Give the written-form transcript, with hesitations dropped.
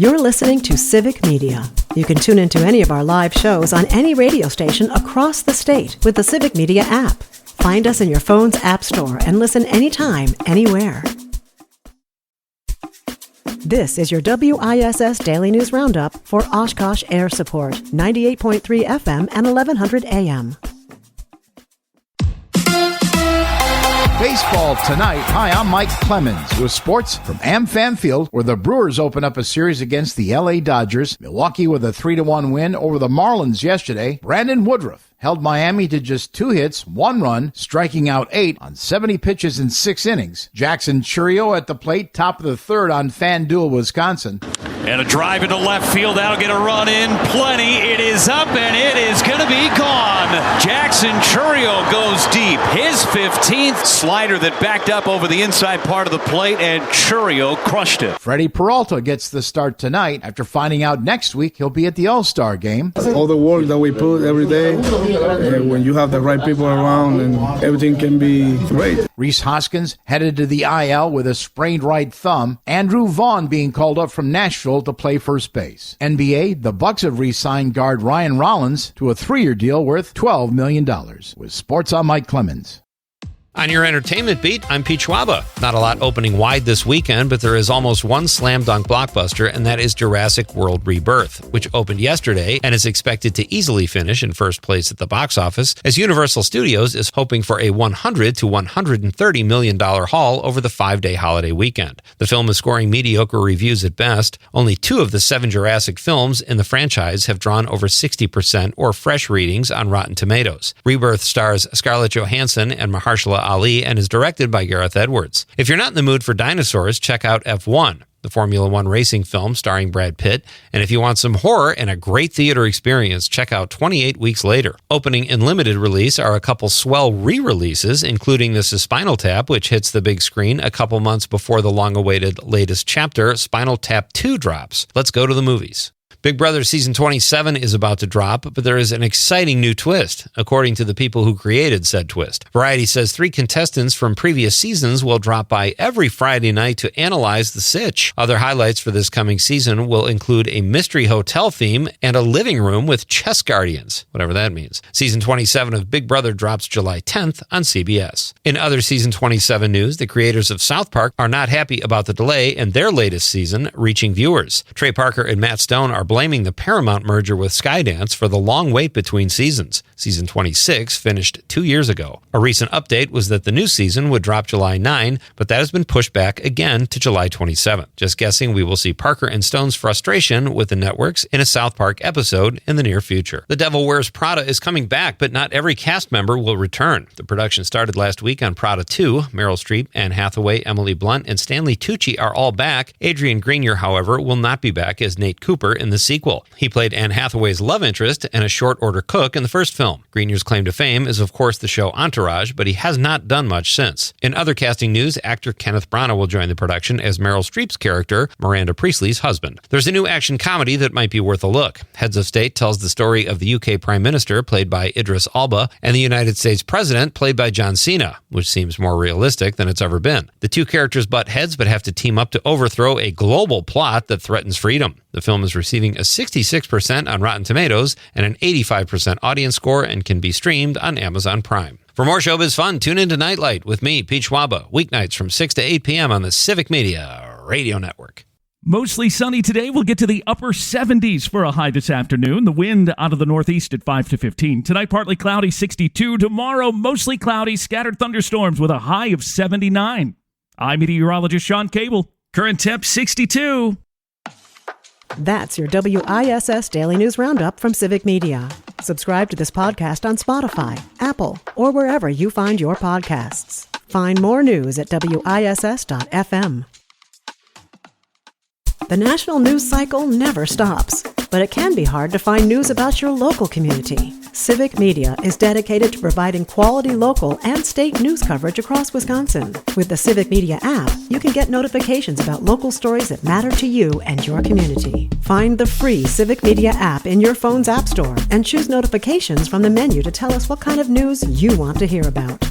You're listening to Civic Media. You can tune into any of our live shows on any radio station across the state with the Civic Media app. Find us in your phone's app store and listen anytime, anywhere. This is your WISS Daily News Roundup for Oshkosh Air Support, 98.3 FM and 1100 AM. Baseball tonight. Hi, I'm Mike Clemens with sports from AmFam Field, where the Brewers open up a series against the LA Dodgers. Milwaukee with a 3-1 win over the Marlins yesterday. Brandon Woodruff held Miami to just 2 hits, 1 run, striking out 8 on 70 pitches in 6 innings. Jackson Chourio at the plate, top of the third on FanDuel, Wisconsin. And a drive into left field. That'll get a run in. Plenty. It is up, and it is going to be gone. Jackson Chourio goes deep. His 15th slider that backed up over the inside part of the plate, and Chourio crushed it. Freddie Peralta gets the start tonight after finding out next week he'll be at the All-Star game. All the work that we put every day, when you have the right people around, and everything can be great. Rhys Hoskins headed to the IL with a sprained right thumb. Andrew Vaughn being called up from Nashville to play first base. NBA, the Bucks have re-signed guard Ryan Rollins to a 3-year deal worth $12 million. With sports, I'm Mike Clemens. On your entertainment beat, I'm Pete Schwaba. Not a lot opening wide this weekend, but there is almost one slam dunk blockbuster, and that is Jurassic World Rebirth, which opened yesterday and is expected to easily finish in first place at the box office, as Universal Studios is hoping for a $100 to $130 million haul over the 5-day holiday weekend. The film is scoring mediocre reviews at best. Only 2 of the 7 Jurassic films in the franchise have drawn over 60% or fresh readings on Rotten Tomatoes. Rebirth stars Scarlett Johansson and Mahershala Ali and is directed by Gareth Edwards. If you're not in the mood for dinosaurs, check out F1, the Formula One racing film starring Brad Pitt. And if you want some horror and a great theater experience, check out 28 Weeks Later. Opening in limited release are a couple swell re-releases, including This is Spinal Tap, which hits the big screen a couple months before the long-awaited latest chapter, Spinal Tap 2, drops. Let's go to the movies. Big Brother Season 27 is about to drop, but there is an exciting new twist, according to the people who created said twist. Variety says 3 contestants from previous seasons will drop by every Friday night to analyze the sitch. Other highlights for this coming season will include a mystery hotel theme and a living room with chess guardians, whatever that means. Season 27 of Big Brother drops July 10th on CBS. In other Season 27 news, the creators of South Park are not happy about the delay in their latest season reaching viewers. Trey Parker and Matt Stone are blaming the Paramount merger with Skydance for the long wait between seasons. Season 26 finished 2 years ago. A recent update was that the new season would drop July 9, but that has been pushed back again to July 27. Just guessing we will see Parker and Stone's frustration with the networks in a South Park episode in the near future. The Devil Wears Prada is coming back, but not every cast member will return. The production started last week on Prada 2. Meryl Streep, Anne Hathaway, Emily Blunt, and Stanley Tucci are all back. Adrian Grenier, however, will not be back as Nate Cooper in the sequel. He played Anne Hathaway's love interest and a short order cook in the first film. Grenier's claim to fame is, of course, the show Entourage, but he has not done much since. In other casting news, actor Kenneth Branagh will join the production as Meryl Streep's character, Miranda Priestley's husband. There's a new action comedy that might be worth a look. Heads of State tells the story of the UK Prime Minister, played by Idris Elba, and the United States President, played by John Cena, which seems more realistic than it's ever been. The 2 characters butt heads but have to team up to overthrow a global plot that threatens freedom. The film is receiving a 66% on Rotten Tomatoes and an 85% audience score and can be streamed on Amazon Prime. For more showbiz fun, tune into Nightlight with me, Pete Schwaba, weeknights from 6 to 8 p.m. on the Civic Media Radio Network. Mostly sunny today. We'll get to the upper 70s for a high this afternoon. The wind out of the northeast at 5 to 15. Tonight, partly cloudy, 62. Tomorrow, mostly cloudy, scattered thunderstorms with a high of 79. I'm meteorologist Sean Cable. Current temp, 62. That's your WISS Daily News Roundup from Civic Media. Subscribe to this podcast on Spotify, Apple, or wherever you find your podcasts. Find more news at WISS.FM. The national news cycle never stops, but it can be hard to find news about your local community. Civic Media is dedicated to providing quality local and state news coverage across Wisconsin. With the Civic Media app, you can get notifications about local stories that matter to you and your community. Find the free Civic Media app in your phone's app store and choose notifications from the menu to tell us what kind of news you want to hear about.